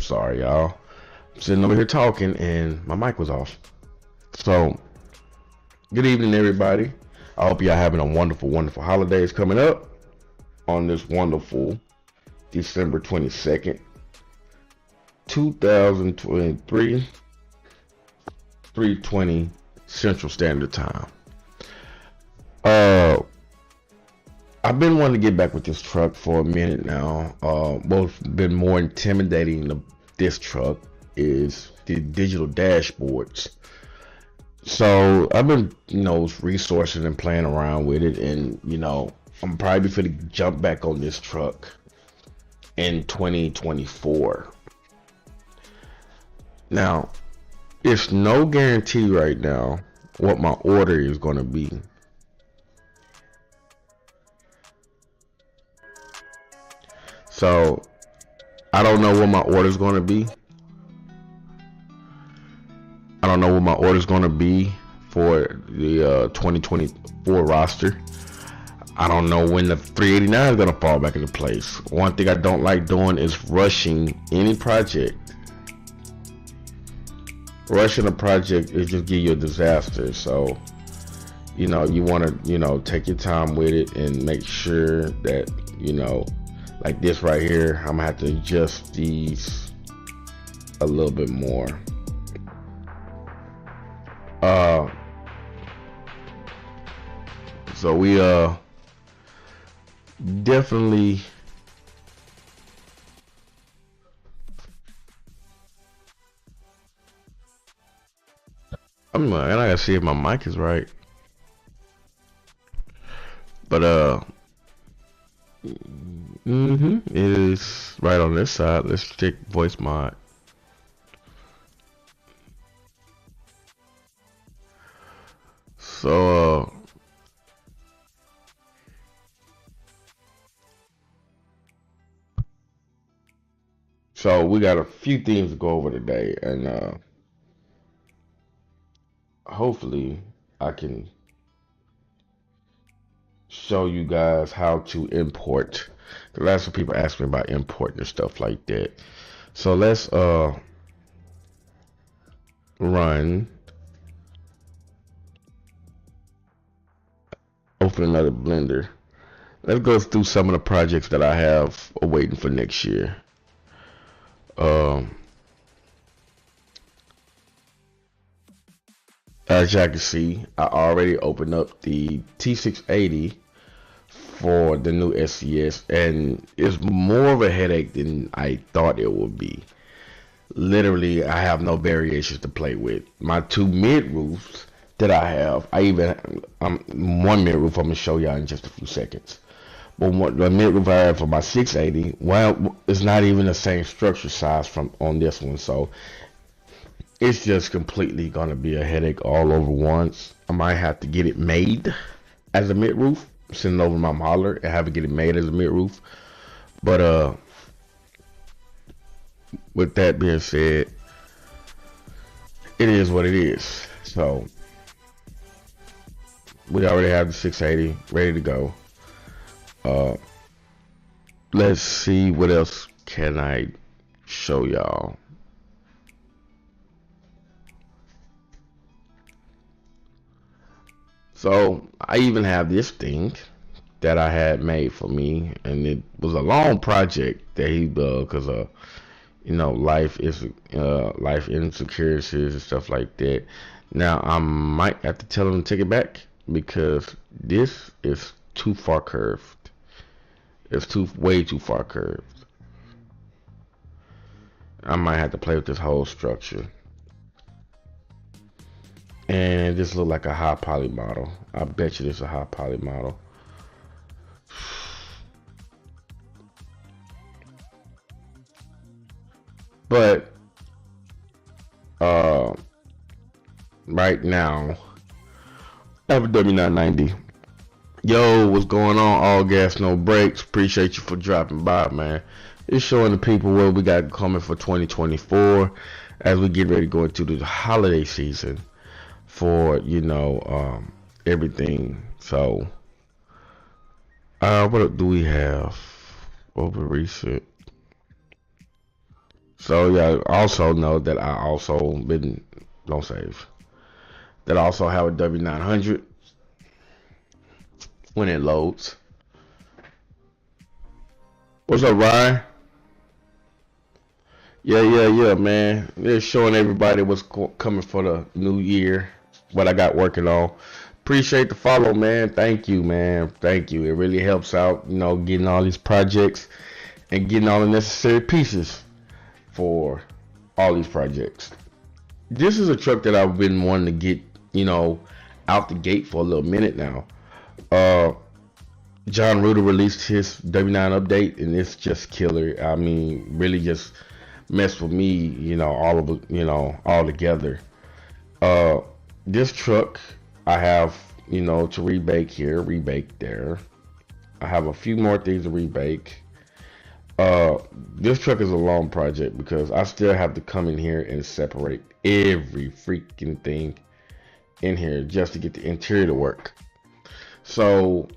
sorry, y'all. I'm sitting over here talking and my mic was off. So, good evening, everybody. I hope y'all having a wonderful, wonderful holidays coming up on this wonderful December 22nd, 2023, 3:20 Central Standard Time. I've been wanting to get back with this truck for a minute now. What's been more intimidating this truck is the digital dashboards. So I've been, resourcing and playing around with it, and I'm probably gonna jump back on this truck in 2024. Now, it's no guarantee right now what my order is gonna be. So I don't know what my order is going to be. I don't know what my order is going to be for the 2024 roster. I don't know when the 389 is going to fall back into place. One thing I don't like doing is rushing any project. Rushing a project is just give you a disaster. So, you want to, take your time with it and make sure that, like this right here, I'm gonna have to adjust these a little bit more. So we definitely I gotta see if my mic is right. But it is right on this side. Let's check voice mod. So we got a few things to go over today, and hopefully I can show you guys how to import. The last of people ask me about importing and stuff like that. So let's open another Blender. Let's go through some of the projects that I have awaiting for next year. As y'all can see, I already opened up the T680 for the new SCS, and it's more of a headache than I thought it would be. Literally, I have no variations to play with. My two mid roofs that I have, one mid roof I'm gonna show y'all in just a few seconds. But the mid roof I have for my 680, well, it's not even the same structure size on this one, so it's just completely gonna be a headache all over once. I might have to get it made as a mid roof, send it over my modeler and have it get it made as a mid roof. But with that being said, it is what it is. So we already have the 680 ready to go. Let's see what else can I show y'all. So I even have this thing that I had made for me, and it was a long project that he because life insecurities and stuff like that. Now I might have to tell him to take it back because this is too far curved. It's way too far curved. I might have to play with this whole structure. And this look like a high poly model. I bet you this is a high poly model. But right now, I have a W990. Yo, what's going on? All gas, no brakes. Appreciate you for dropping by, man. It's showing the people what we got coming for 2024 as we get ready to go into the holiday season for everything. So what do we have over recent? So yeah, also know that I also been don't save. That I also have a W900 when it loads. What's up, Ryan? Yeah, man. They're showing everybody what's coming for the new year, what I got working on. Appreciate the follow, man. Thank you, man. Thank you. It really helps out, getting all these projects and getting all the necessary pieces for all these projects. This is a truck that I've been wanting to get, out the gate for a little minute now. Uh, John Ruder released his W9 update, and it's just killer. I mean, really just messed with me, all together. Uh, this truck, I have, to rebake here, rebake there. I have a few more things to rebake. This truck is a long project because I still have to come in here and separate every freaking thing in here just to get the interior to work. So,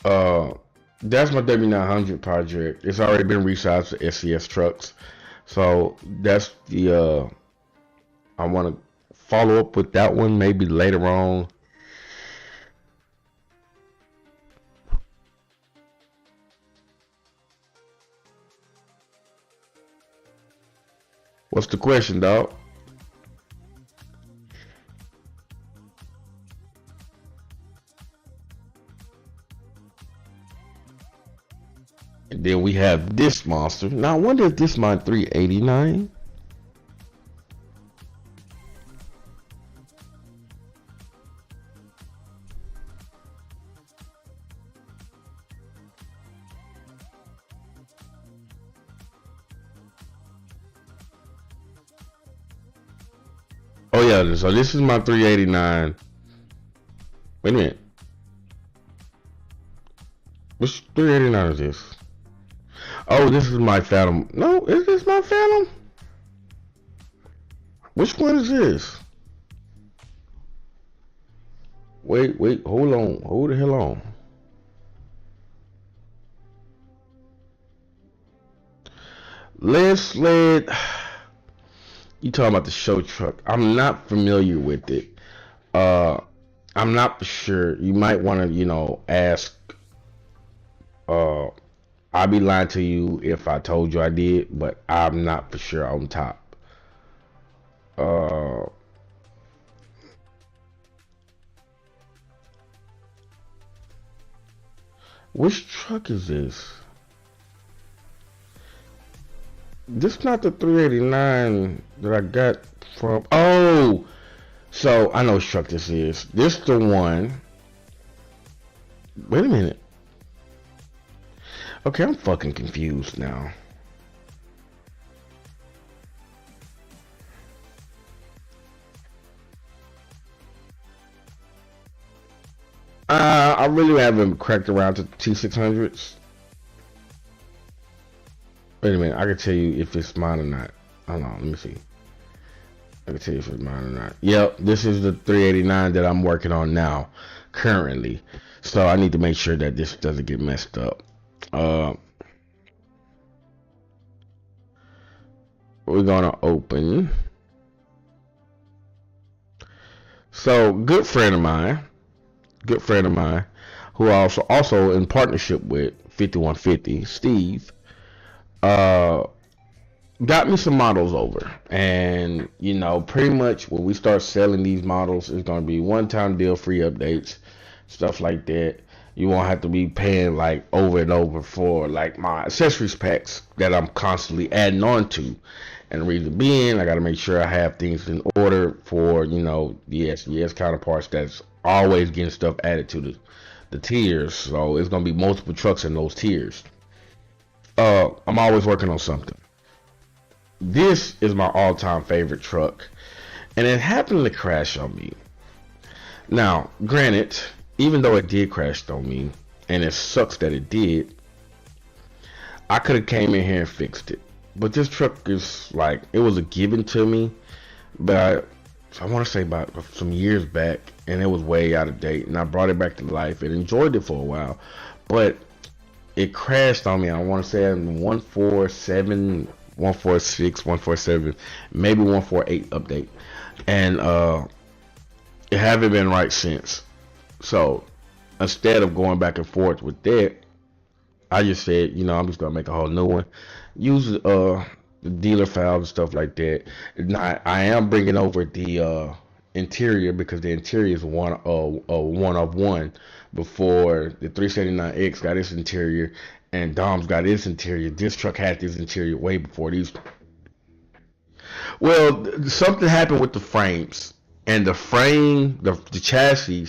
that's my W900 project. It's already been resized to SCS trucks. So that's the I want to follow up with that one maybe later on. What's the question, dog? And then we have this monster. Now I wonder if this is my 389. Oh yeah, so this is my 389. Wait a minute. Which 389 is this? Oh, this is my Phantom. No, is this my Phantom? Which one is this? Wait, hold on. Hold the hell on. Lead sled. You talking about the show truck. I'm not familiar with it. Uh, I'm not for sure. You might want to, ask. Uh, I'd be lying to you if I told you I did, but I'm not for sure on top. Uh, which truck is this? This not the 389 that I got from. Oh, so I know which truck this is. This the one. Wait a minute. Okay, I'm fucking confused now. I really haven't cracked around to T600s. Wait a minute, I can tell you if it's mine or not. Hold on, let me see. I can tell you if it's mine or not. Yep, this is the 389 that I'm working on now, currently. So I need to make sure that this doesn't get messed up. We're gonna open. So good friend of mine, who also in partnership with 5150, Steve, uh, got me some models over, and pretty much when we start selling these models, it's gonna be one-time deal, free updates, stuff like that. You won't have to be paying like over and over for like my accessories packs that I'm constantly adding on to. And the reason being, I got to make sure I have things in order for the SES counterparts that's always getting stuff added to the tiers. So it's gonna be multiple trucks in those tiers. I'm always working on something. This is my all-time favorite truck, and it happened to crash on me. Now, granted, even though it did crash on me, and it sucks that it did, I could have came in here and fixed it. But this truck is like, it was a given to me, but I want to say about some years back, and it was way out of date, and I brought it back to life and enjoyed it for a while. But it crashed on me, I want to say in 147 146, 147, maybe 148 update, and it haven't been right since. So instead of going back and forth with that, I just said, I'm just gonna make a whole new one. Use the dealer files and stuff like that. Now, I am bringing over the interior because the interior is one of one. Before the 379X got its interior and Dom's got its interior. This truck had this interior way before these. Well, something happened with the frames, and the frame, the chassis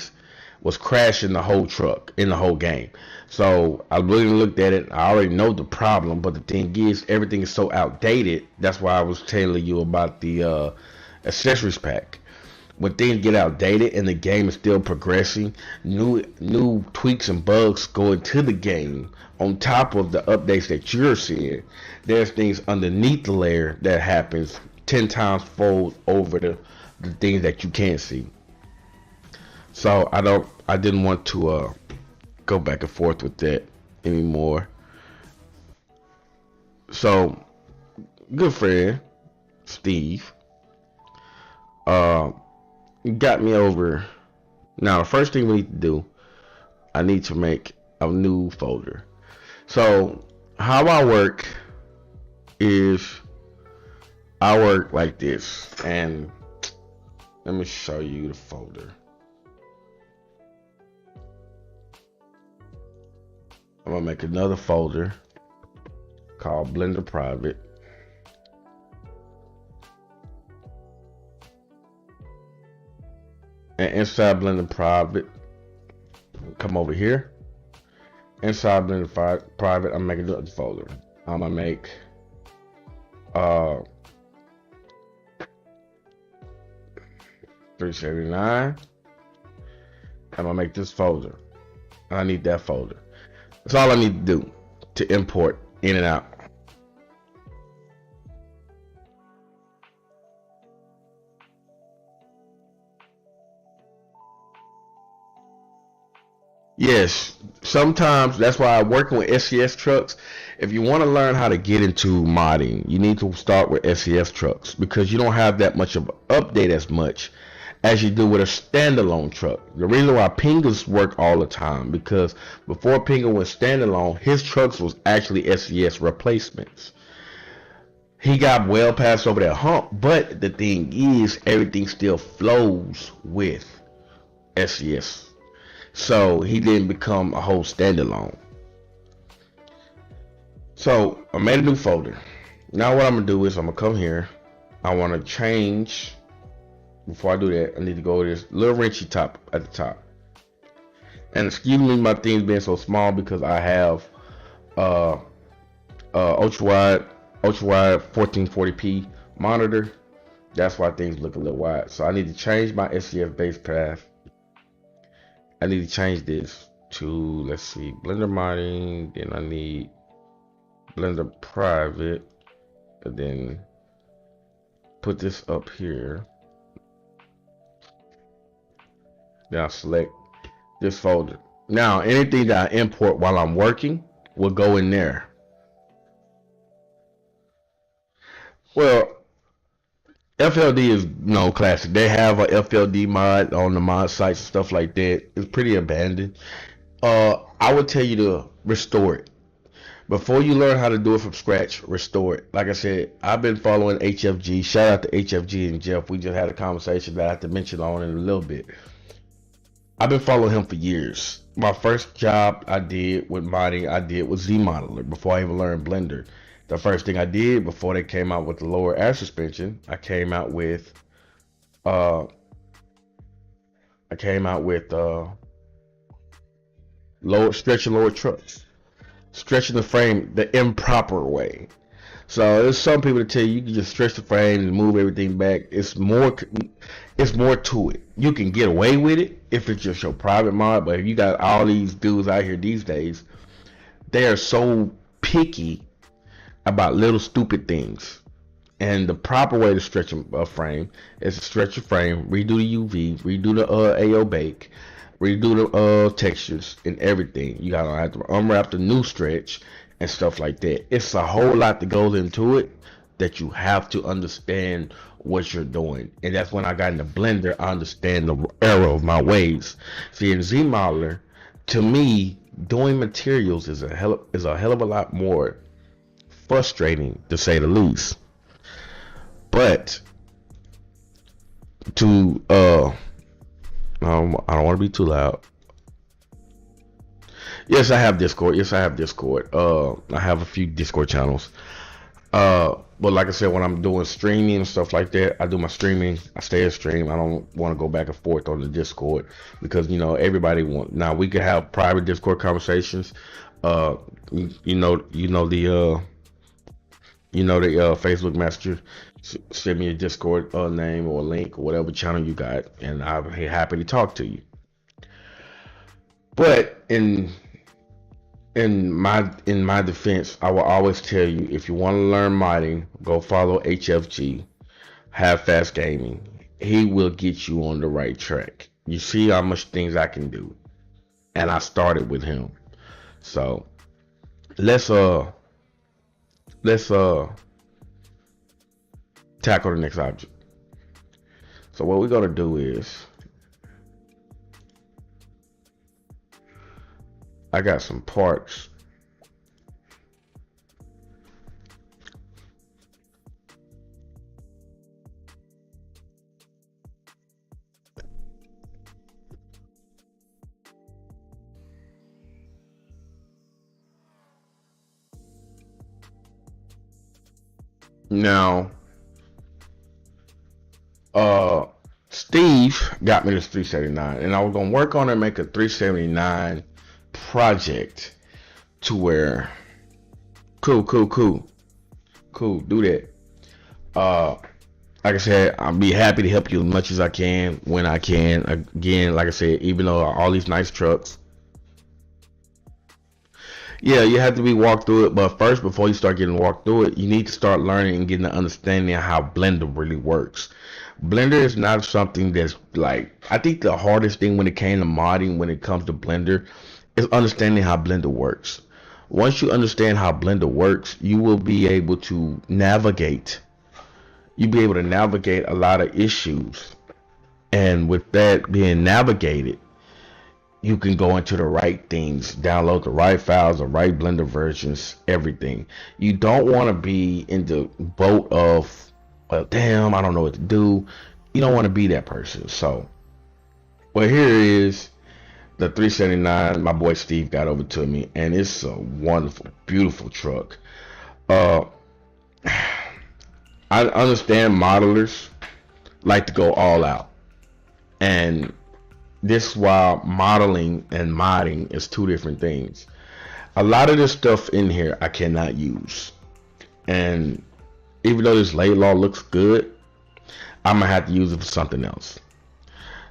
was crashing the whole truck in the whole game. So I really looked at it. I already know the problem, but the thing is, everything is so outdated. That's why I was telling you about the accessories pack. When things get outdated and the game is still progressing, new tweaks and bugs go into the game on top of the updates that you're seeing. There's things underneath the layer that happens 10 times fold over the things that you can't see. So I didn't want to go back and forth with that anymore. So good friend Steve got me over. Now the first thing we need to do, I need to make a new folder. So how I work is I work like this, and let me show you the folder. I'm gonna make another folder called Blender Private. And inside Blender Private, come over here. Inside Blender Private, I'm making another folder. I'm gonna make 379. I'm gonna make this folder. I need that folder. That's all I need to do to import in and out. Yes, sometimes that's why I'm working with SCS trucks. If you want to learn how to get into modding, you need to start with SCS trucks because you don't have that much of an update as much as you do with a standalone truck. The reason why Pingas work all the time, because before Pinga went standalone, his trucks was actually SCS replacements. He got well past over that hump, but the thing is, everything still flows with SCS. So he didn't become a whole standalone. So I made a new folder. Now what I'm gonna do is I'm gonna come here. I want to change. Before I do that, I need to go to this little wrenchy top at the top. And excuse me, my things being so small because I have ultra wide 1440p monitor. That's why things look a little wide. So I need to change my SCF base path. I need to change this to, let's see, Blender modding. Then I need Blender private, and then put this up here. Then I'll select this folder. Now anything that I import while I'm working will go in there. Well, FLD is no classic. They have a FLD mod on the mod sites and stuff like that. It's pretty abandoned. I would tell you to restore it. Before you learn how to do it from scratch, restore it. Like I said, I've been following HFG. Shout out to HFG and Jeff. We just had a conversation that I have to mention on in a little bit. I've been following him for years. My first job I did with modding, I did with Z-Modeler before I even learned Blender. The first thing I did before they came out with the lower air suspension, I came out with lower stretching lower trucks, stretching the frame the improper way. So there's some people that tell you can just stretch the frame and move everything back. It's more to it. You can get away with it if it's just your private mod, but if you got all these dudes out here these days, they are so picky about little stupid things. And the proper way to stretch a frame is to stretch your frame, redo the UV, redo the AO bake, redo the textures and everything. You gotta have to unwrap the new stretch and stuff like that. It's a whole lot that goes into it that you have to understand what you're doing. And that's when I got in the blender, I understand the error of my ways. See, in Z Modeler, to me, doing materials is a hell of a lot more frustrating, to say the least. But to I don't want to be too loud. Yes, I have Discord. I have a few Discord channels. But like I said, when I'm doing streaming and stuff like that, I do my streaming. I stay a stream. I don't want to go back and forth on the Discord because everybody want. Now we could have private Discord conversations. You know the Facebook Messenger. Send me a Discord name or a link or whatever channel you got, and I'll be happy to talk to you. But in my defense, I will always tell you, if you want to learn modding, go follow HFG, Have Fast Gaming. He will get you on the right track. You see how much things I can do, and I started with him. So let's tackle the next object. So what we're gonna do is, I got some parts. Now, Steve got me this 379, and I was gonna work on it, make a 379 project to where cool, do that. Like I said, I'll be happy to help you as much as I can when I can. Again, like I said, even though all these nice trucks, yeah, you have to be walked through it. But first, before you start getting walked through it, you need to start learning and getting an understanding of how Blender really works. Blender is not something that's like, I think the hardest thing when it came to modding, when it comes to Blender, is understanding how Blender works. Once you understand how Blender works, you will be able to navigate. You'll be able to navigate a lot of issues. And with that being navigated, you can go into the right things, download the right files, the right Blender versions, everything. You don't want to be in the boat of, well, damn, I don't know what to do. You don't want to be that person. So, well, here is the 379 my boy Steve got over to me, and it's a wonderful, beautiful truck. I understand modelers like to go all out, and this is why modeling and modding is two different things. A lot of this stuff in here I cannot use, and even though this laidlaw looks good, I'm gonna have to use it for something else.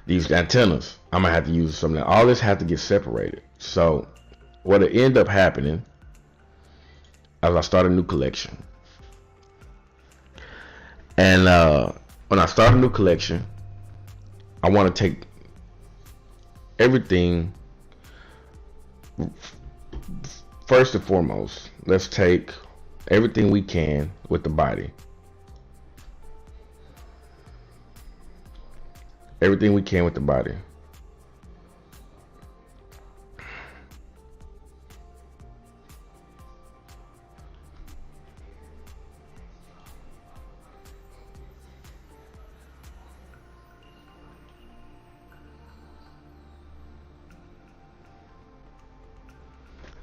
These antennas, I'm gonna have to use something else. All this has to get separated. So what'll end up happening as I start a new collection, and when I start a new collection, I want to take everything. First and foremost, let's take everything we can with the body. Everything we can with the body.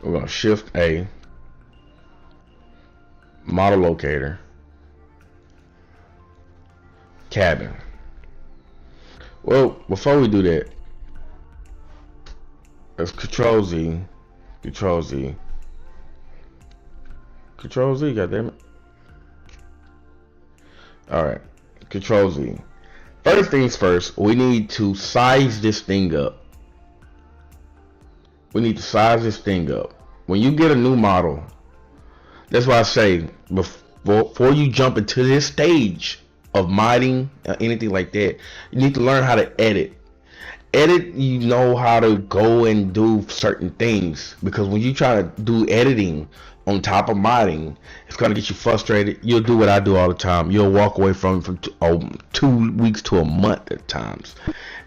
We're going to shift A, model locator, cabin. Well, before we do that, let's Control Z, goddammit. Alright, Control Z. First things first, we need to size this thing up. When you get a new model, that's why I say, before you jump into this stage of modding or anything like that, you need to learn how to edit. edit, you know how to go and do certain things, because when you try to do editing on top of modding, it's gonna get you frustrated. You'll do what I do all the time. You'll walk away from 2 weeks to a month at times,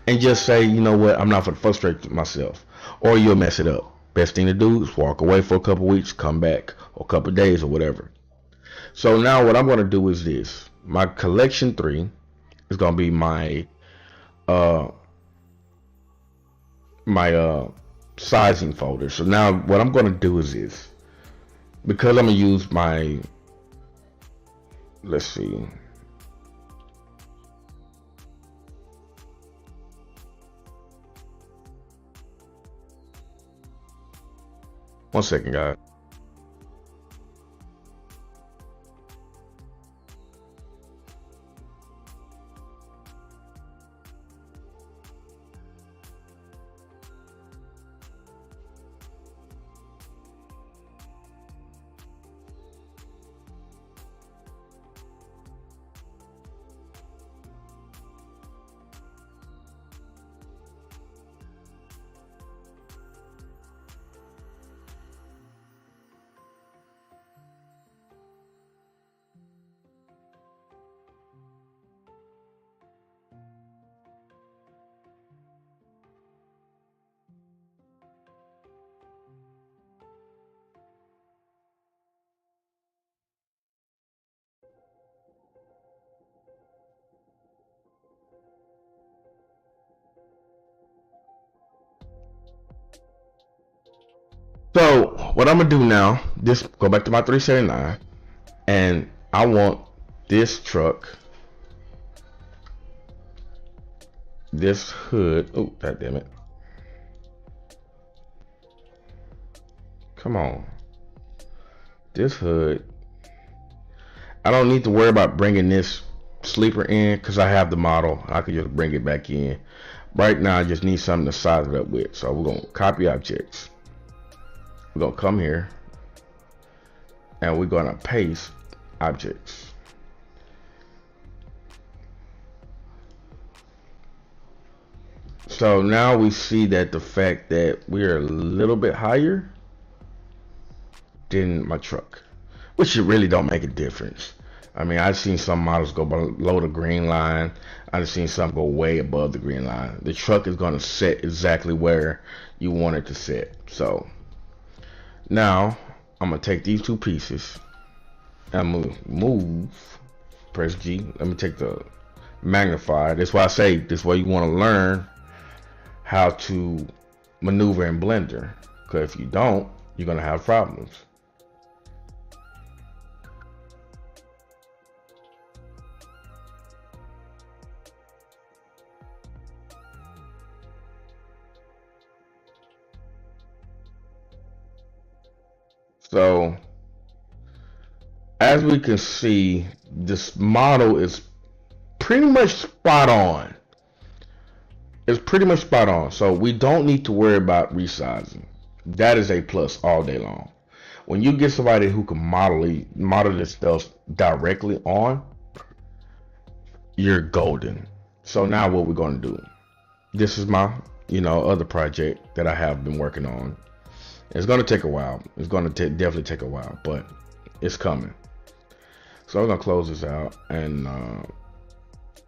and just say, you know what, I'm not gonna frustrate myself, or you'll mess it up. Best thing to do is walk away for a couple weeks, come back, or a couple days, or whatever. So now what I'm gonna do is this: my collection 3 is gonna be uh my sizing folder. So now what I'm going to do is this, because I'm going to use my, let's see, one second guys. So what I'm gonna do now, this go back to my 379, and I want this truck, this hood. Oh, god damn it! Come on, this hood. I don't need to worry about bringing this sleeper in because I have the model. I could just bring it back in. Right now, I just need something to size it up with. So we're gonna copy objects. We're gonna come here and we're gonna paste objects. So now we see that the fact that we're a little bit higher than my truck, which it really don't make a difference. I mean, I've seen some models go below the green line. I've seen some go way above the green line. The truck is gonna set exactly where you want it to set. So now I'm gonna take these two pieces and I'm gonna move, press G. Let me take the magnifier. That's why I say this way you want to learn how to maneuver in Blender, because if you don't, you're gonna have problems. So as we can see, this model is pretty much spot on. It's pretty much spot on. So we don't need to worry about resizing. That is a plus all day long. When you get somebody who can model this stuff directly on, you're golden. So now what we're going to do, this is my other project that I have been working on. It's going to take a while. It's going to definitely take a while, but it's coming. So I'm going to close this out, and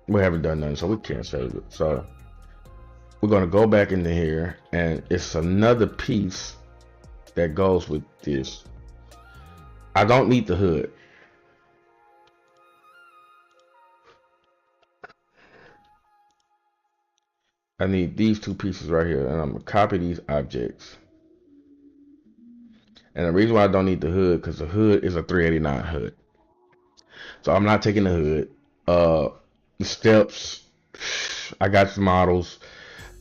we haven't done nothing, so we can't save it. So we're going to go back into here, and it's another piece that goes with this. I don't need the hood. I need these two pieces right here, and I'm going to copy these objects. And the reason why I don't need the hood, because the hood is a 389 hood. So I'm not taking the hood. The steps, I got the models.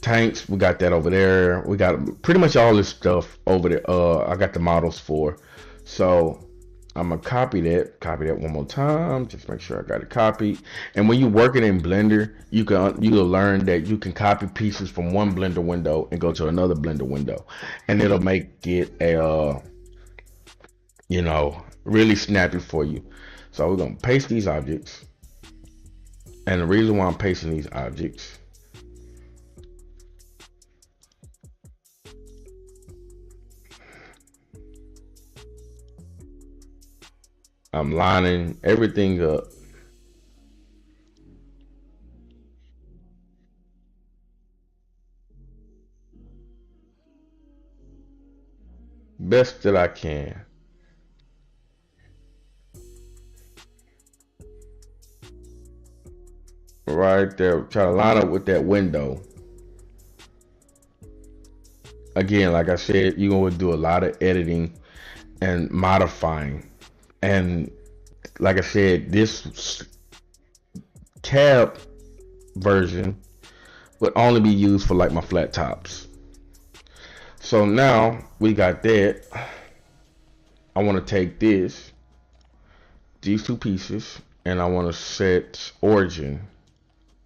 Tanks, we got that over there. We got pretty much all this stuff over there. I got the models for. So I'm gonna copy that one more time. Just make sure I got it copied. And when you're working in Blender, you'll learn that you can copy pieces from one Blender window and go to another Blender window, and it'll make it a really snappy for you. So we're gonna paste these objects, and the reason why I'm pasting these objects I'm lining everything up. Best that I can. Right there. Try to line up with that window. Again, like I said, you're going to do a lot of editing and modifying. And like I said, this tab version would only be used for like my flat tops. So now we got that. I want to take these two pieces, and I want to set origin,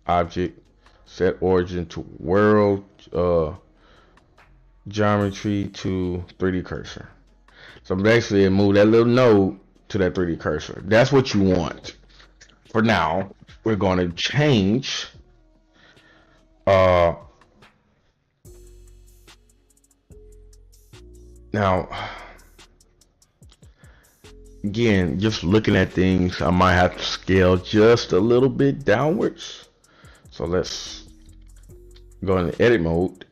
object, set origin to world geometry to 3D cursor. So basically move that little node to that 3D cursor. That's what you want. For now, we're going to change now again, just looking at things, I might have to scale just a little bit downwards. So let's go into edit mode.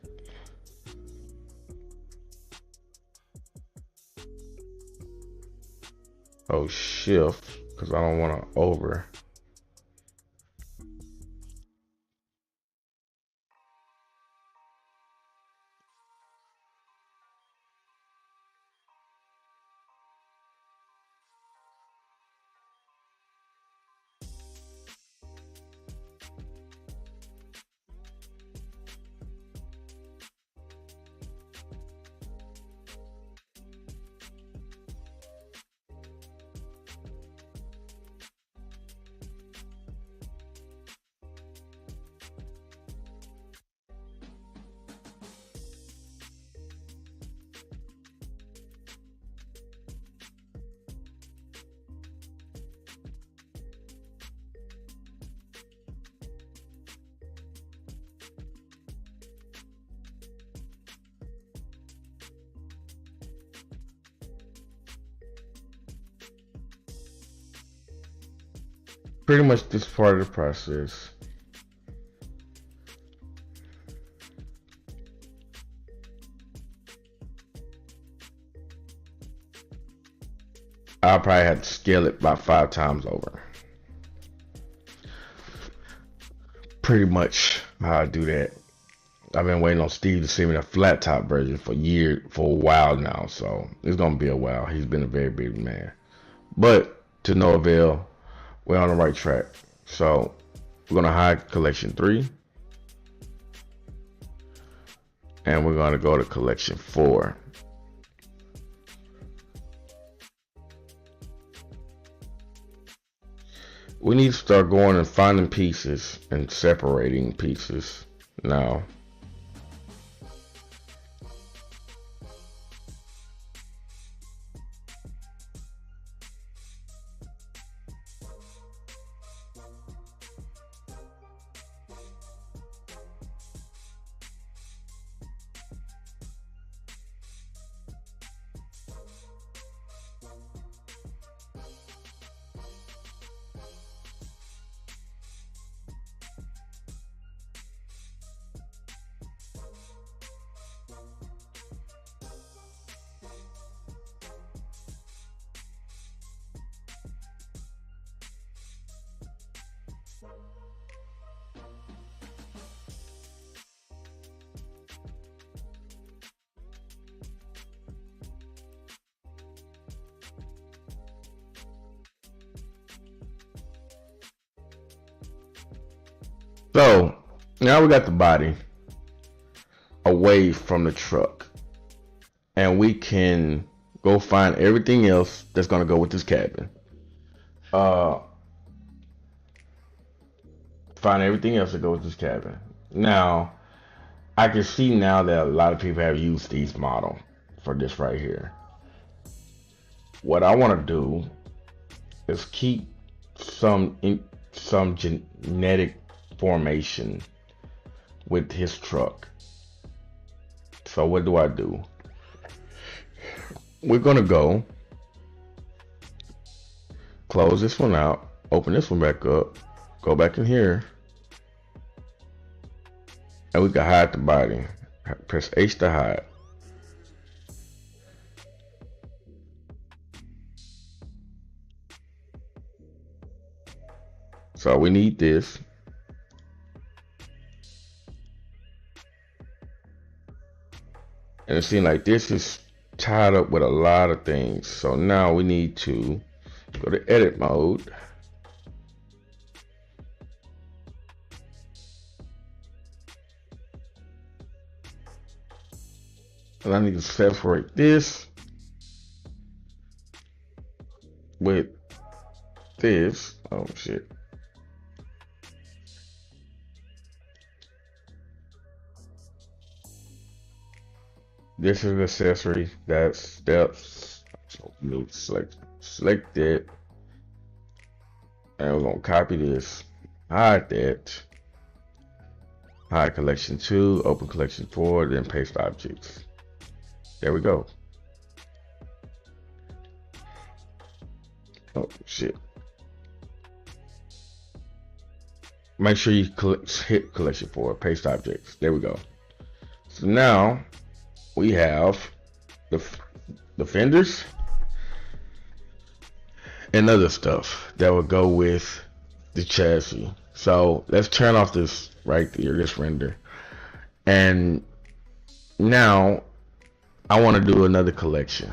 Oh, shift, because I don't want to over. Pretty much this part of the process. I'll probably have to scale it about 5 times over. Pretty much how I do that. I've been waiting on Steve to send me the flat top version for a while now, so it's gonna be a while. He's been a very big man, but to no avail. We're on the right track. So we're gonna hide collection 3, and we're gonna go to collection 4. We need to start going and finding pieces and separating pieces now. So now we got the body away from the truck, and we can go find everything else that's gonna go with this cabin. Find everything else that goes with this cabin. Now I can see now that a lot of people have used these model for this right here. What I want to do is keep some genetic formation with his truck. So what do I do? We're gonna go close this one out, open this one back up, go back in here, and we can hide the body. Press H to hide. So we need this. And it seems like this is tied up with a lot of things. So now we need to go to edit mode. And I need to separate this with this. Oh shit. This is accessory. That's steps. So we'll select it. And we're gonna copy this. Hide that. Hide collection 2, open collection 4, then paste objects. There we go. Oh shit. Make sure you hit collection 4, paste objects. There we go. So now we have the fenders and other stuff that will go with the chassis. So let's turn off this right here, this render. And now I want to do another collection.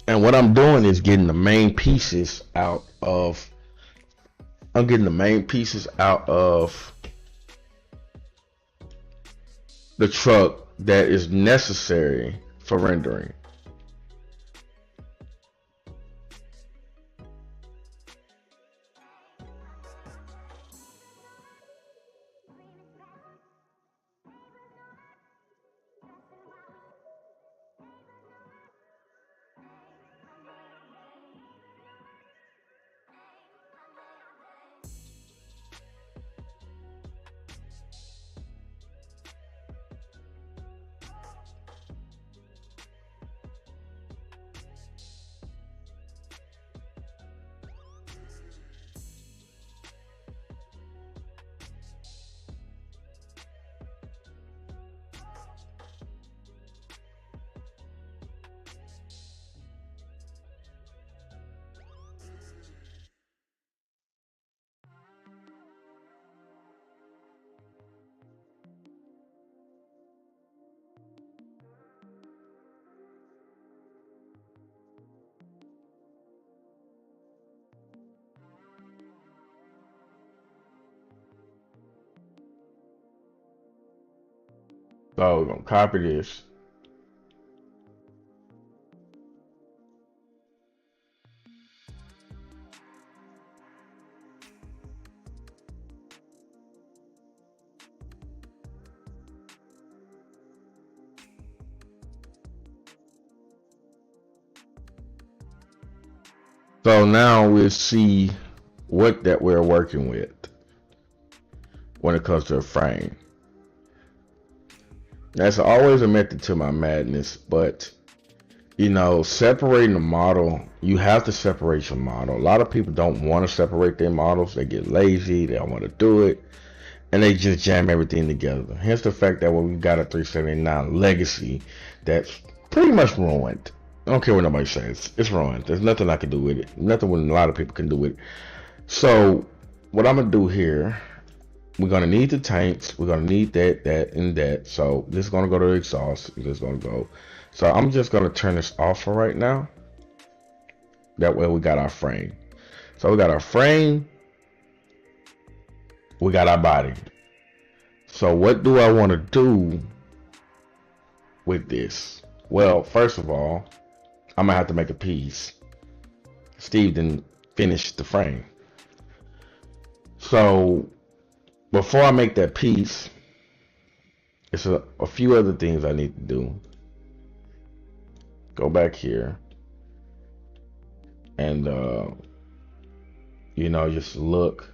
And what I'm doing is getting the main pieces out of, the truck that is necessary for rendering. So we're gonna copy this. So now we'll see what that we're working with when it comes to a frame. That's always a method to my madness, but you know, separating the model, you have to separate your model. A lot of people don't want to separate their models. They get lazy, they don't want to do it, and they just jam everything together. Hence the fact that when we got a 379 Legacy that's pretty much ruined. I don't care what nobody says, it's ruined. There's nothing I can do with it. Nothing a lot of people can do with it. So what I'm gonna do here, we're gonna need the tanks, we're gonna need that, and that. So this is gonna go to the exhaust. This is gonna go. So I'm just gonna turn this off for right now. That way we got our frame. So we got our frame, we got our body. So what do I want to do with this? Well, first of all, I'm gonna have to make a piece. Steve didn't finish the frame. So before I make that piece, it's a few other things I need to do. Go back here and you know, just look,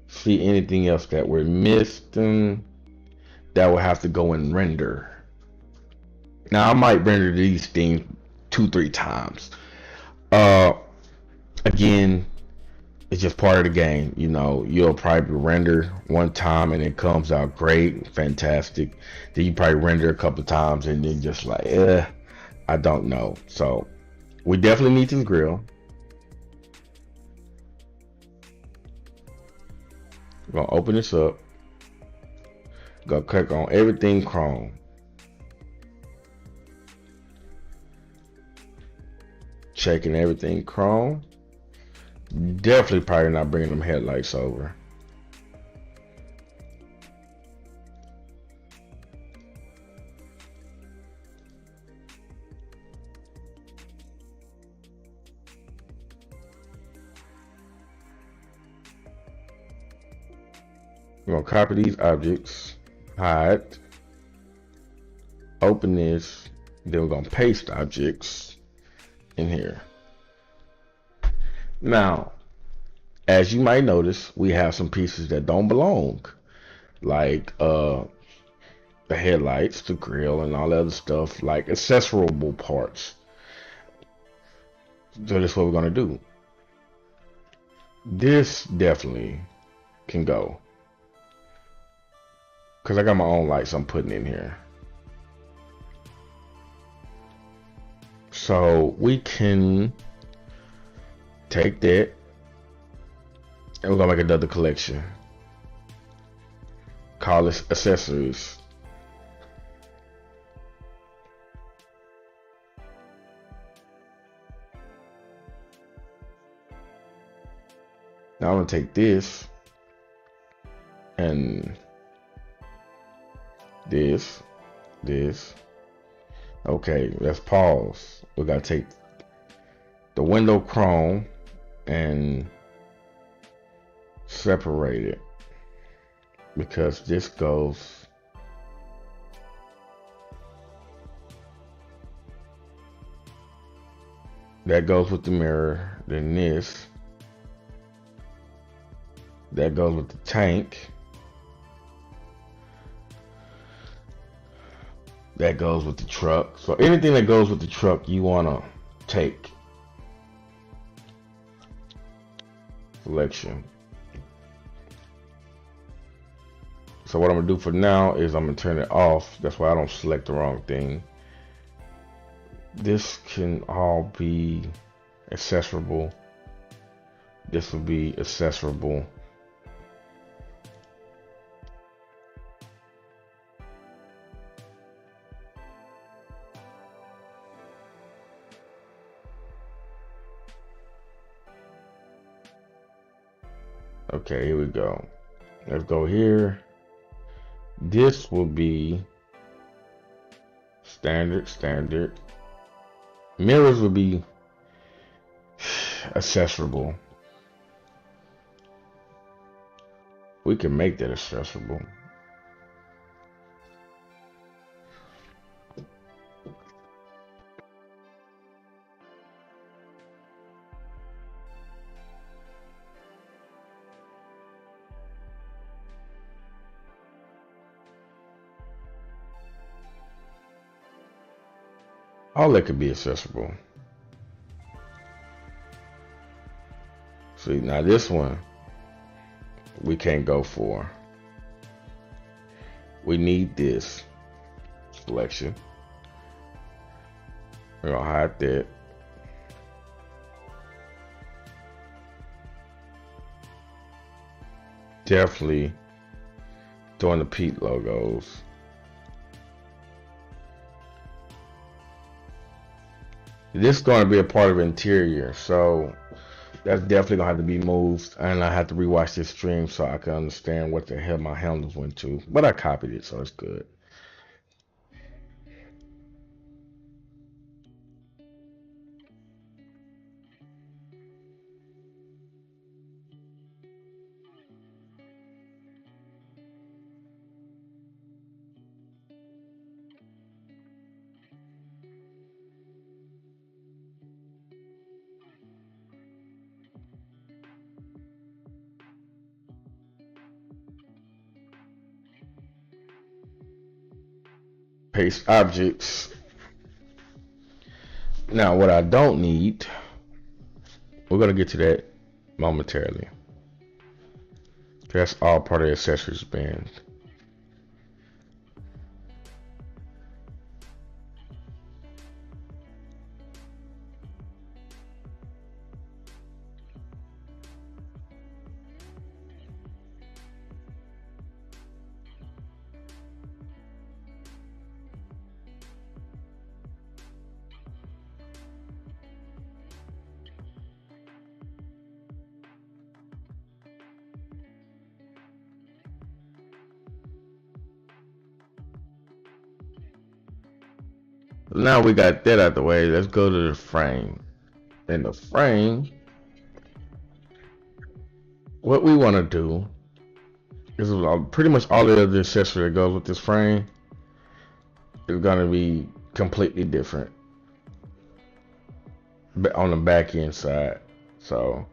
see anything else that we're missing that will have to go and render. Now I might render these things 2-3 times. Again, it's just part of the game. You know, you'll probably render one time and it comes out great, fantastic. Then you probably render a couple times and then just like, I don't know. So we definitely need this grill. We're gonna open this up. Go click on everything Chrome. Checking everything Chrome. Definitely probably not bringing them headlights over. We're gonna copy these objects, hide, open this, then we're gonna paste objects in here. Now, as you might notice, we have some pieces that don't belong, like the headlights, the grill, and all that other stuff, like accessorable parts. So that's what we're gonna do. This definitely can go, because I got my own lights I'm putting in here. So we can take that and we're gonna make another collection. Call this accessories. Now I'm gonna take this and this. Okay, let's pause. We gotta take the window Chrome and separate it, because this goes that goes with the mirror, then this that goes with the tank, that goes with the truck. So anything that goes with the truck you wanna take. Selection. So what I'm gonna do for now is I'm gonna turn it off. That's why I don't select the wrong thing. This can all be accessible. This will be accessible. Okay, here we go. Let's go here. This will be standard. Mirrors will be accessible. We can make that accessible. All that could be accessible. See, now this one we can't go for. We need this selection. We're gonna hide that. Definitely throwing the Pete logos. This is going to be a part of interior, so that's definitely gonna have to be moved, and I have to rewatch this stream so I can understand what the hell my handles went to. But I copied it, so it's good. Paste objects. Now what I don't need we're gonna get to that momentarily. That's all part of the accessories band. Now we got that out the way. Let's go to the frame. In the frame, what we want to do is pretty much all the other accessory that goes with this frame is going to be completely different on the back end side. So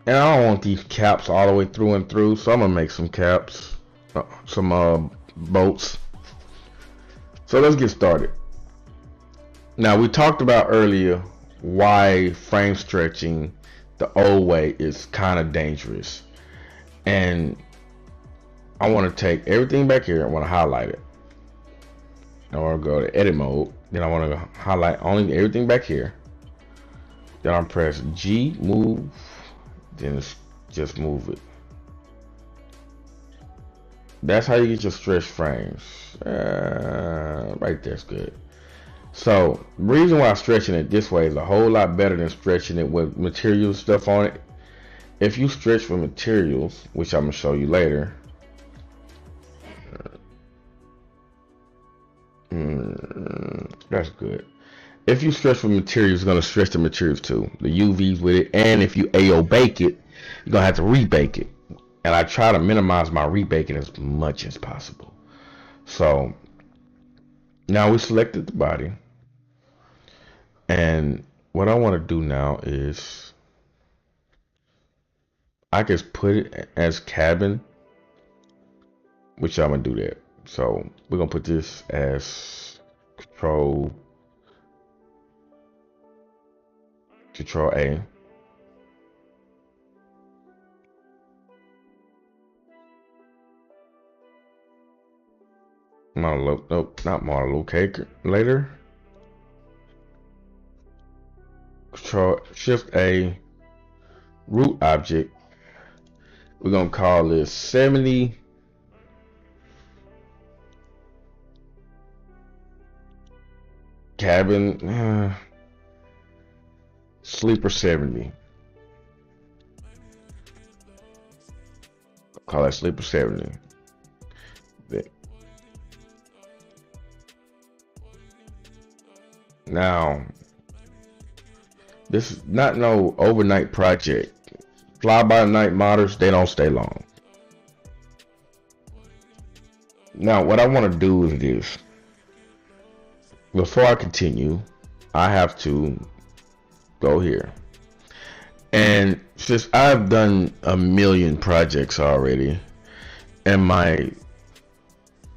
and I don't want these caps all the way through and through, so I'm gonna make some caps, some bolts. So let's get started. Now we talked about earlier why frame stretching the old way is kind of dangerous, and I want to take everything back here. I want to highlight it. I want to go to edit mode. Then I want to highlight only everything back here. Then I press G, move. Then just move it. That's how you get your stretch frames. Right there's good. So the reason why stretching it this way is a whole lot better than stretching it with material stuff on it. If you stretch with materials, which I'm gonna show you later, that's good. If you stretch with materials, it's gonna stretch the materials too, the UVs with it, and if you AO bake it, you're gonna have to rebake it. And I try to minimize my rebaking as much as possible. So now we selected the body, and what I want to do now is I just put it as cabin, which I'm gonna do that. So we're gonna put this as control A. Nope, not model later. Control Shift A, root object. We're gonna call this 70 cabin sleeper 70. Call that sleeper 70. Now, this is not no overnight project. Fly by night models, they don't stay long. Now, what I want to do is this. Before I continue, I have to go here. And since I've done a million projects already, and my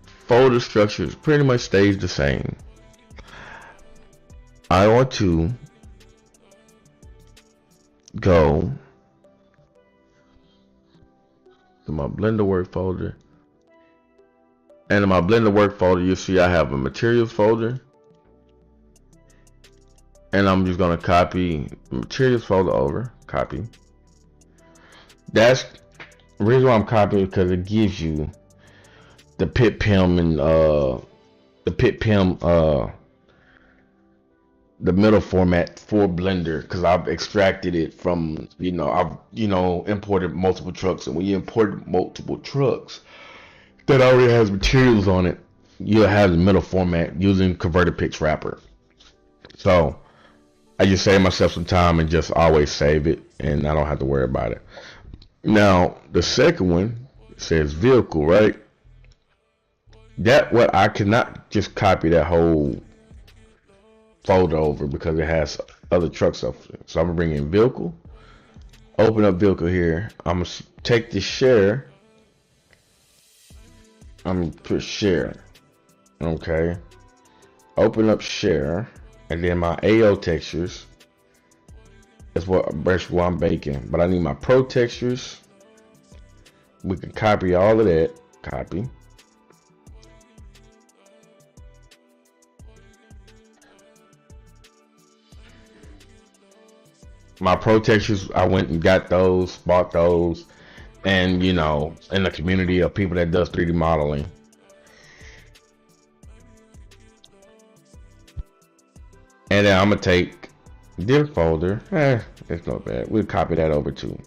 folder structure pretty much stays the same, I want to go to my Blender work folder, and in my Blender work folder you see I have a materials folder, and I'm just gonna copy the materials folder over, copy. That's the reason why I'm copying, because it gives you the pit pim and the middle format for Blender, because I've extracted it from, I've imported multiple trucks, and when you import multiple trucks that already has materials on it, you'll have the middle format using converted pix wrapper. So I just save myself some time and just always save it, and I don't have to worry about it. Now the second one says vehicle, right? I cannot just copy that whole folder over because it has other trucks up there. So I'm gonna bring in vehicle, open up vehicle here. I'm gonna take the share, I'm gonna put share, okay, open up share, and then my AO textures is what I'm baking. But I need my pro textures. We can copy all of that. Copy. My pro textures, I went and got those, bought those, and you know, in the community of people that does 3D modeling. And then I'm gonna take this folder. It's not bad. We'll copy that over too.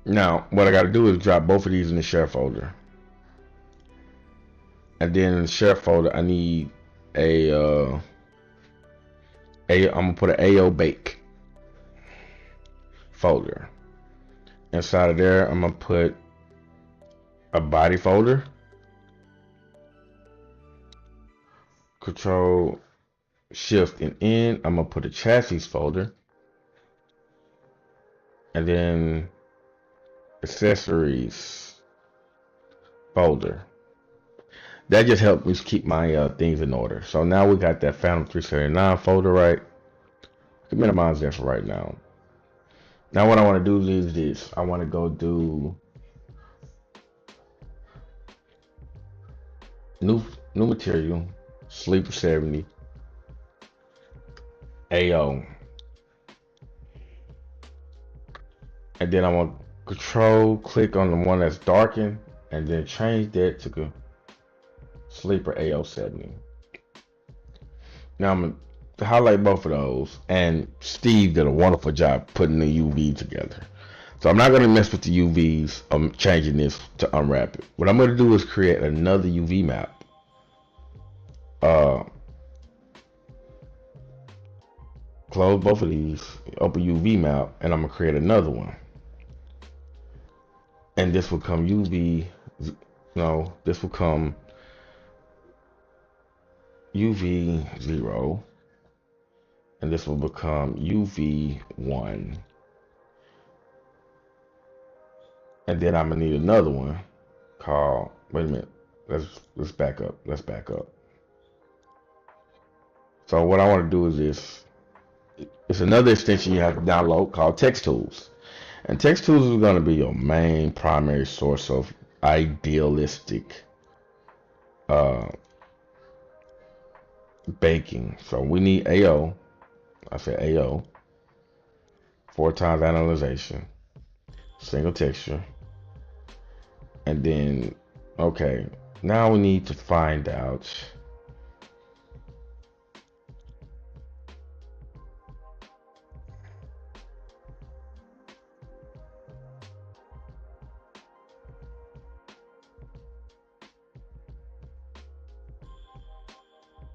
Now, what I gotta do is drop both of these in the share folder. And then in the share folder, I need I'm gonna put an AO bake folder. Inside of there, I'm gonna put a body folder. Control Shift and N. I'm gonna put a chassis folder. And then accessories folder. That just helped me keep my things in order. So now we got that Phantom 379 folder, right? I can minimize that for right now. Now what I want to do is this. I want to go do new material, Sleeper 70, AO. And then I want control click on the one that's darkened and then change that to Sleeper AO 70. Now I'm going to highlight both of those, and Steve did a wonderful job putting the UV together. So I'm not going to mess with the UVs. I'm changing this to unwrap it. What I'm going to do is create another UV map. Close both of these, open UV map, and I'm going to create another one. And this will come UV, no, this will come UV 0, and this will become UV 1. And then I'm gonna need another one called, wait a minute, let's back up. So what I want to do is this. It's another extension you have to download called Text Tools. And Text Tools is going to be your main primary source of idealistic baking. So we need AO. I said AO. 4 times analyzation. Single texture. And then, okay. Now we need to find out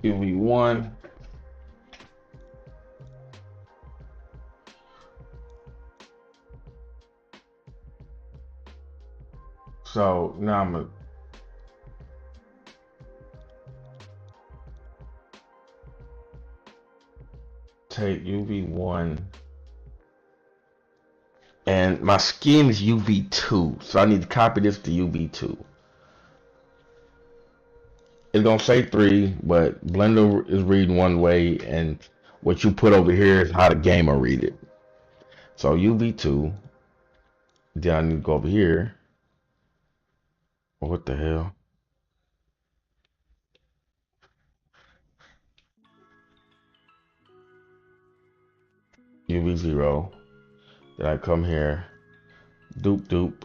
UV1. So now I'm gonna take UV1, and my skin is UV2, so I need to copy this to UV2. It's gonna say 3, but Blender is reading one way, and what you put over here is how the game will read it. So UV2, then I need to go over here. What the hell? UV0. Then I come here, dupe,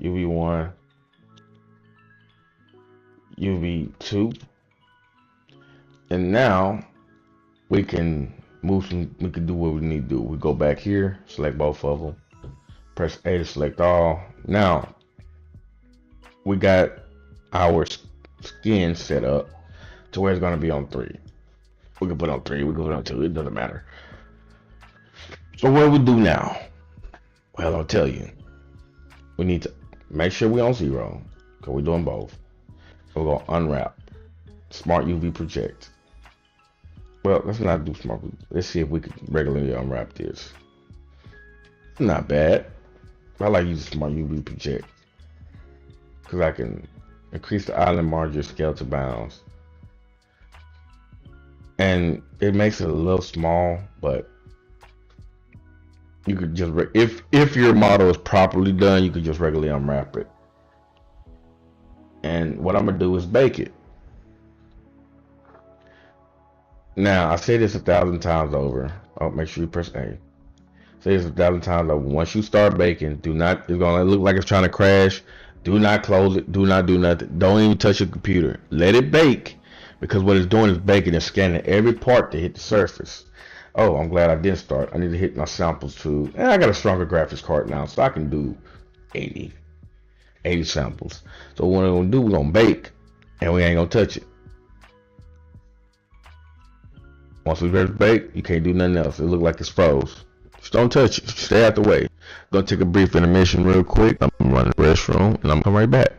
UV1, UV2, and now we can we can do what we need to do. We go back here, select both of them, press A to select all. Now we got our skin set up to where it's going to be on 3. We can put on 3, we can put on 2, it doesn't matter. So what do we do now? Well, I'll tell you. We need to make sure we're on 0, because we're doing both. So we're going to unwrap Smart UV Project. Well, let's not do Smart UV. Let's see if we can regularly unwrap this. Not bad. I like using Smart UV Project, because I can Increase the island margin scale to bounds. And it makes it a little small, but you could just if your model is properly done, you could just regularly unwrap it. And what I'm gonna do is bake it. Now I say this 1,000 times over. Oh, make sure you press A. Say this 1,000 times over. Once you start baking, do not. It's gonna look like it's trying to crash. Do not close it. Do not do nothing. Don't even touch your computer. Let it bake, because what it's doing is baking and scanning every part to hit the surface. Oh, I'm glad I didn't start. I need to hit my samples too. And I got a stronger graphics card now, so I can do 80, 80 samples. So what we're gonna do, we're gonna bake, and we ain't gonna touch it. Once we ready to bake, you can't do nothing else. It look like it's froze. Just don't touch it. Stay out the way. Gonna take a brief intermission real quick. I'm gonna run to the restroom, and I'm coming right back.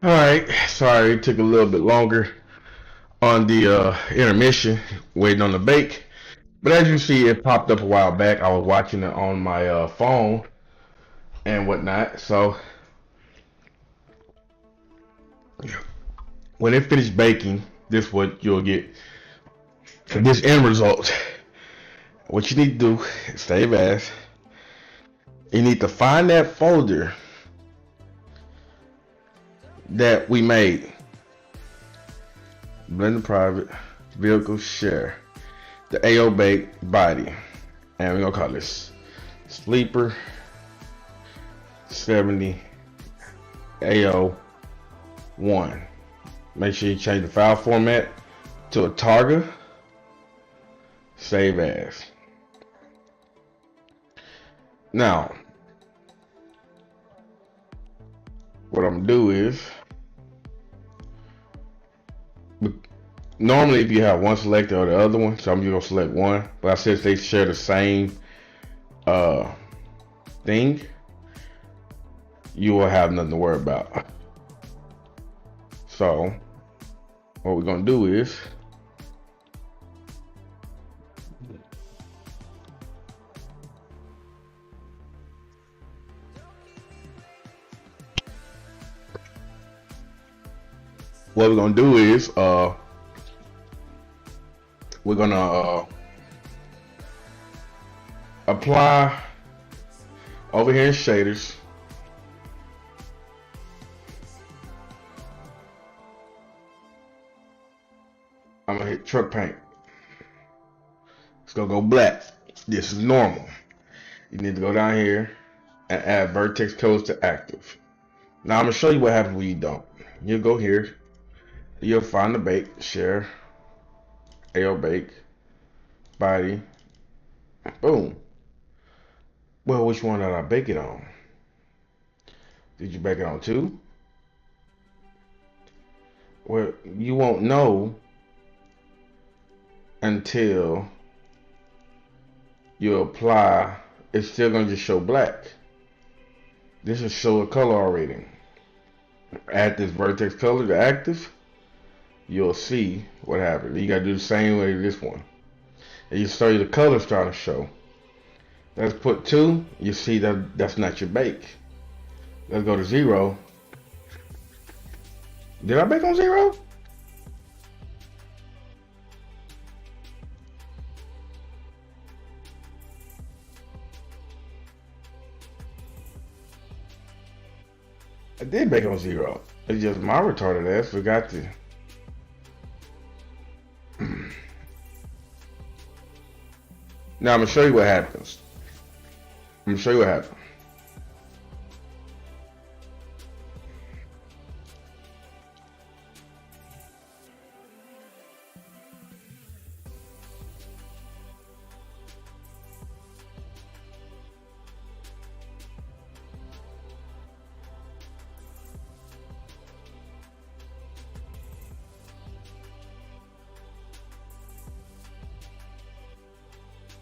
All right, sorry it took a little bit longer on the intermission, waiting on the bake. But as you see, it popped up a while back. I was watching it on my phone and whatnot. So when it finished baking, this is what you'll get. This end result. What you need to do, save as. You need to find that folder that we made. Blender private, vehicle share, the AO bake body, and we're gonna call this sleeper 70 AO 1. Make sure you change the file format to a Targa. Save as. Now, what I'm gonna do is, normally if you have one selected or the other one, so I'm just gonna select one. But since they share the same thing, you will have nothing to worry about. So what we're gonna do is we're gonna apply over here in shaders. I'm gonna hit truck paint. It's gonna go black. This is normal. You need to go down here and add vertex colors to active. Now I'm gonna show you what happens when you don't. You'll go here, you'll find the bake, share, AO bake, body, boom. Well, which one did I bake it on? Did you bake it on 2? Well, you won't know until you apply. It's still gonna just show black. This will show a color already. Add this vertex color to active, you'll see what happens. You gotta do the same way as this one. And you start the color starting to show. Let's put 2. You see that that's not your bake. Let's go to 0. Did I bake on 0? I did bake on 0. It's just my retarded ass forgot to. Now I'm gonna show you what happens. I'm gonna show you what happens.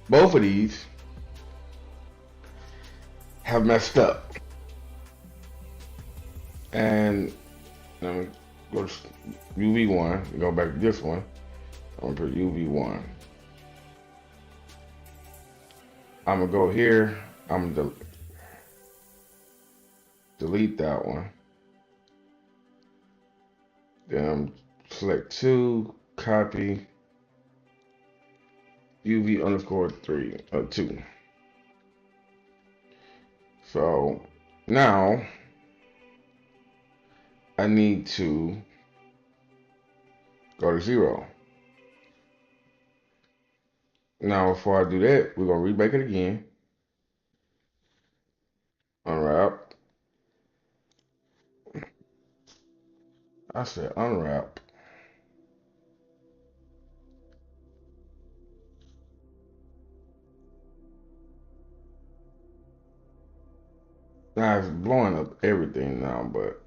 Both of these have messed up. And let me go to UV1, go back to this one. I'm gonna put UV1. I'm gonna go here, I'm gonna delete that one. Then select 2, copy UV underscore 3 2. So now I need to go to 0. Now before I do that, we're gonna rebake it again. Unwrap. I said unwrap. Now it's blowing up everything now, but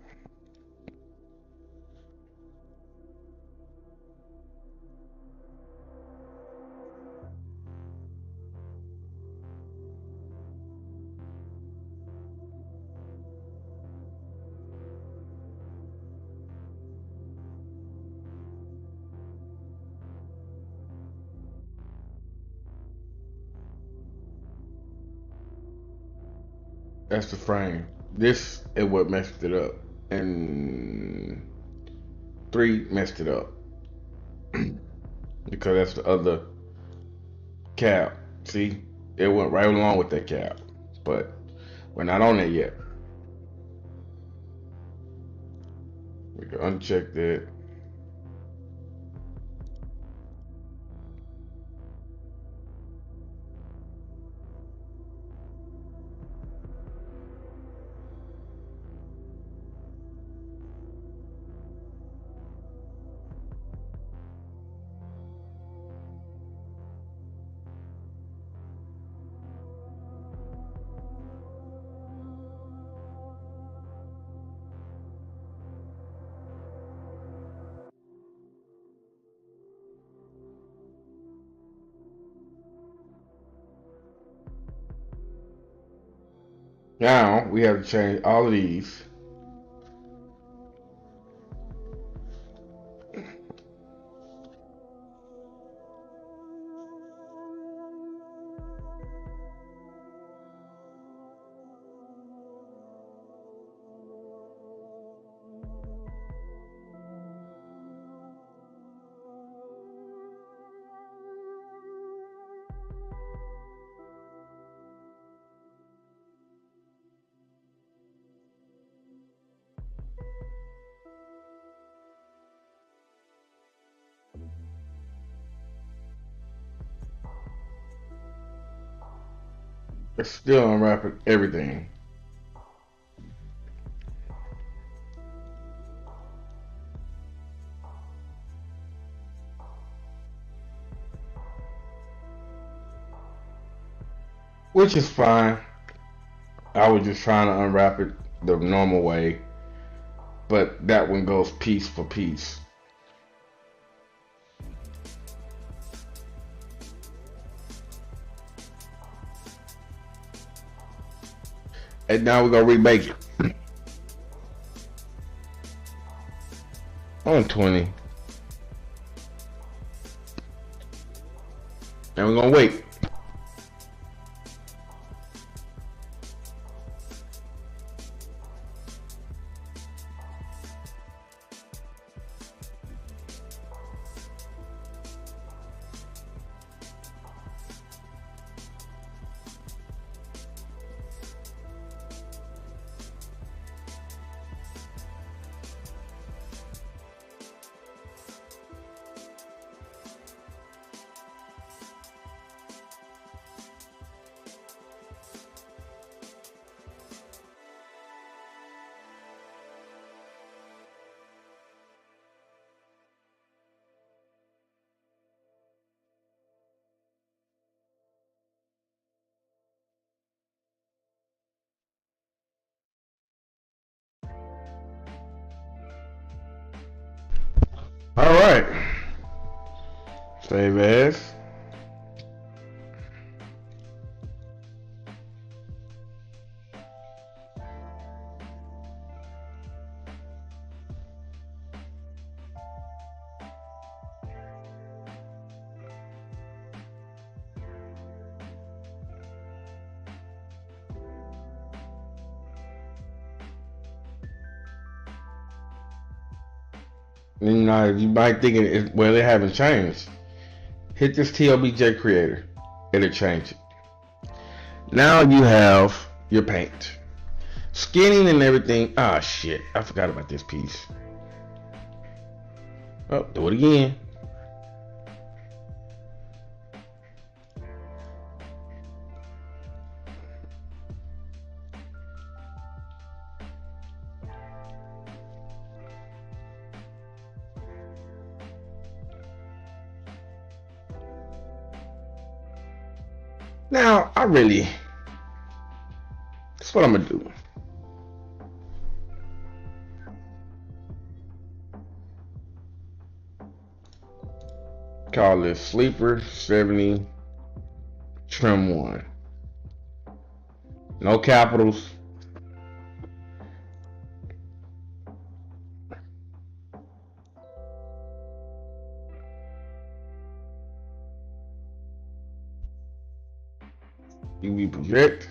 That's the frame. This is what messed it up. And 3 messed it up. Because that's the other cap. See? It went right along with that cap. But we're not on it yet. We can uncheck that. Now we have to change all of these. It's still unwrapping everything. Which is fine. I was just trying to unwrap it the normal way. But that one goes piece for piece. And now we're gonna remake it. On 20. And we're gonna wait. Alright. Save as. You might think well, they haven't changed. Hit this TLBJ creator. It'll change it. Now you have your paint. Skinning and everything. Ah, shit. I forgot about this piece. Oh, do it again. Now, that's what I'm gonna do. Call this Sleeper 70 Trim 1. No capitals. UV project.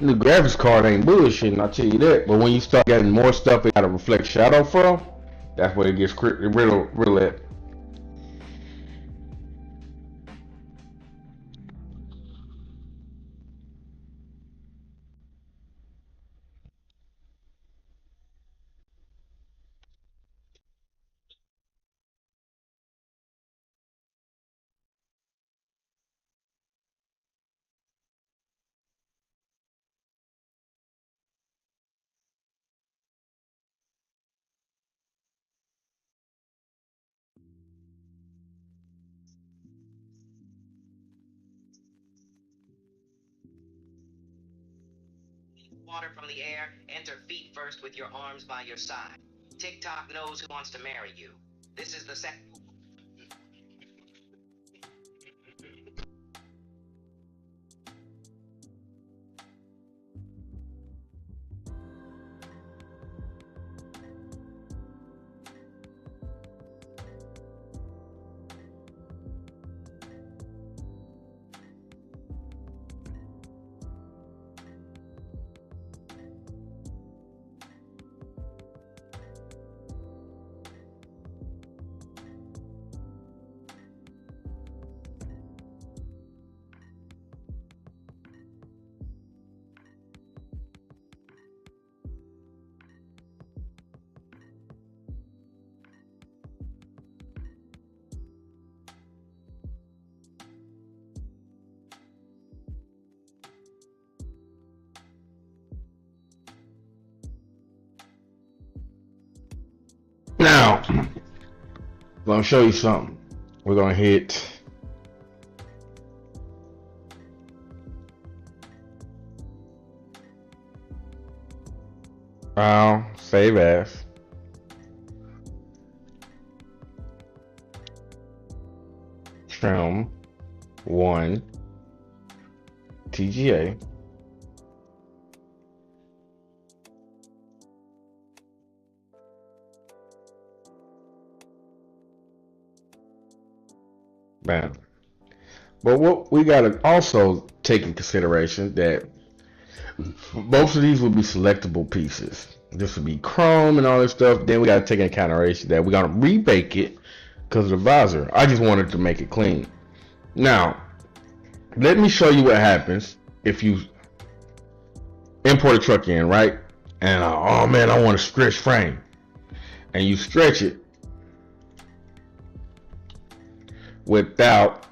The graphics card ain't bullshitting, I'll tell you that. But when you start getting more stuff it gotta reflect shadow from, that's where it gets real at. Water from the air, enter feet first with your arms by your side. TikTok knows who wants to marry you. This is the second. Now, I'm gonna show you something. We're gonna hit save as, trim one TGA. Bam. But what we gotta also take in consideration that most of these will be selectable pieces. This would be chrome and all this stuff. Then we gotta take in consideration that we're gonna rebake it because of the visor. I just wanted to make it clean. Now, let me show you what happens if you import a truck in, right? And oh man, I want a stretch frame, and you stretch it without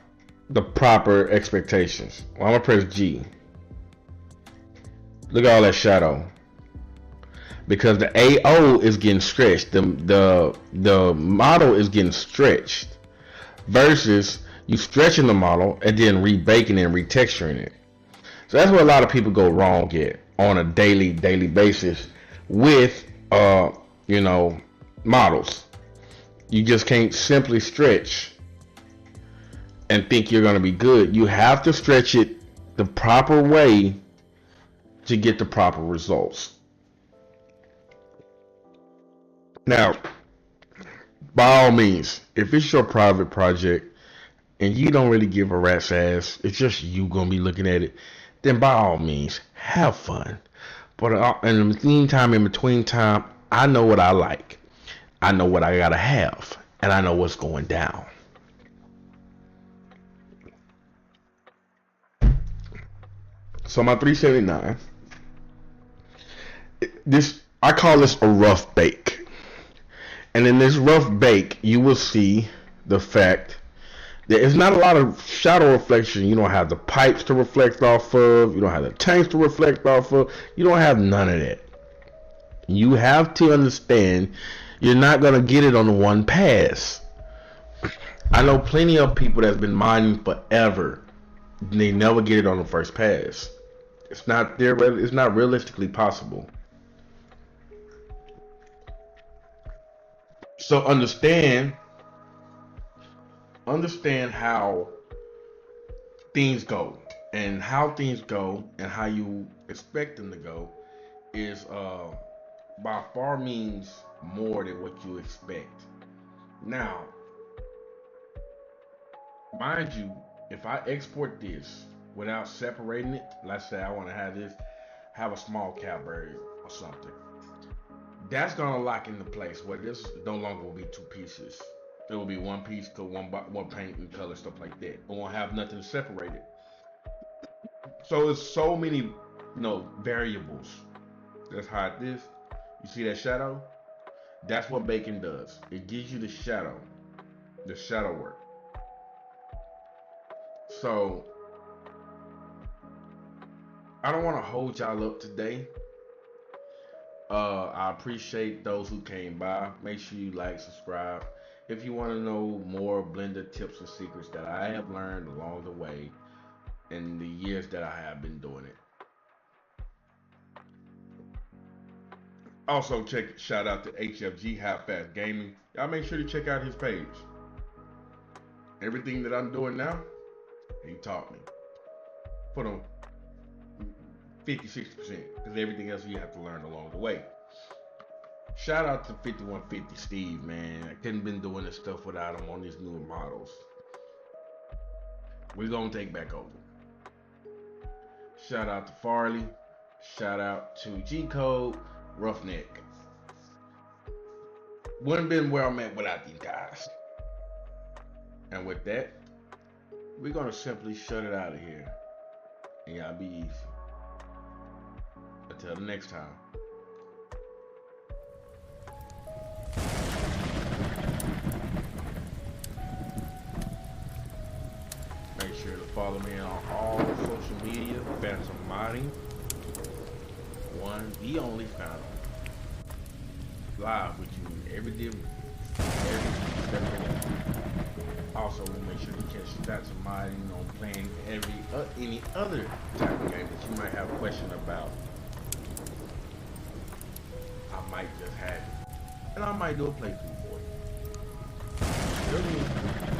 the proper expectations. Well, I'm gonna press G. Look at all that shadow because the AO is getting stretched. The model is getting stretched versus you stretching the model and then rebaking and retexturing it. So that's where a lot of people go wrong at on a daily basis with you know models. You just can't simply stretch and think you're going to be good. You have to stretch it the proper way to get the proper results. Now, by all means, if it's your private project and you don't really give a rat's ass, it's just you gonna be looking at it, then by all means, have fun. But in the meantime, in between time, I know what I like. I know what I gotta have, and I know what's going down. So my 379, this I call this a rough bake, and in this rough bake, you will see the fact there's not a lot of shadow reflection. You don't have the pipes to reflect off of. You don't have the tanks to reflect off of. You don't have none of that. You have to understand you're not going to get it on one pass. I know plenty of people that's been mining forever. They never get it on the first pass. It's not there. It's not realistically possible. So understand how things go and how things go and how you expect them to go is by far means more than what you expect. Now, mind you, if I export this without separating it, let's say I want to have this, have a small cap bird or something. That's gonna lock into place where this no longer will be two pieces. It will be one piece to one paint and color stuff like that. It won't have nothing to separate it. So it's so many variables. Let's hide this. You see that shadow? That's what baking does. It gives you the shadow work. So I don't want to hold y'all up today. I appreciate those who came by. Make sure you like, subscribe. If you want to know more Blender tips and secrets that I have learned along the way in the years that I have been doing it. Also, shout out to HFG Half Fast Gaming. Y'all make sure to check out his page. Everything that I'm doing now, he taught me. Put on 50-60%, because everything else you have to learn along the way. Shout out to 5150 Steve, man. I couldn't been doing this stuff without him on these newer models. We're gonna take back over. Shout out to Farley. Shout out to G Code, Roughneck. Wouldn't been where I'm at without these guys. And with that, we're gonna simply shut it out of here. And y'all be easy. Until the next time. Make sure to follow me on all social media. Phantom Modding. One, the only Phantom. Live with you every step of the way. Also, make sure to catch Phantom Modding on playing any other type of game that you might have a question about. I might just have it. And I might do a playthrough for you.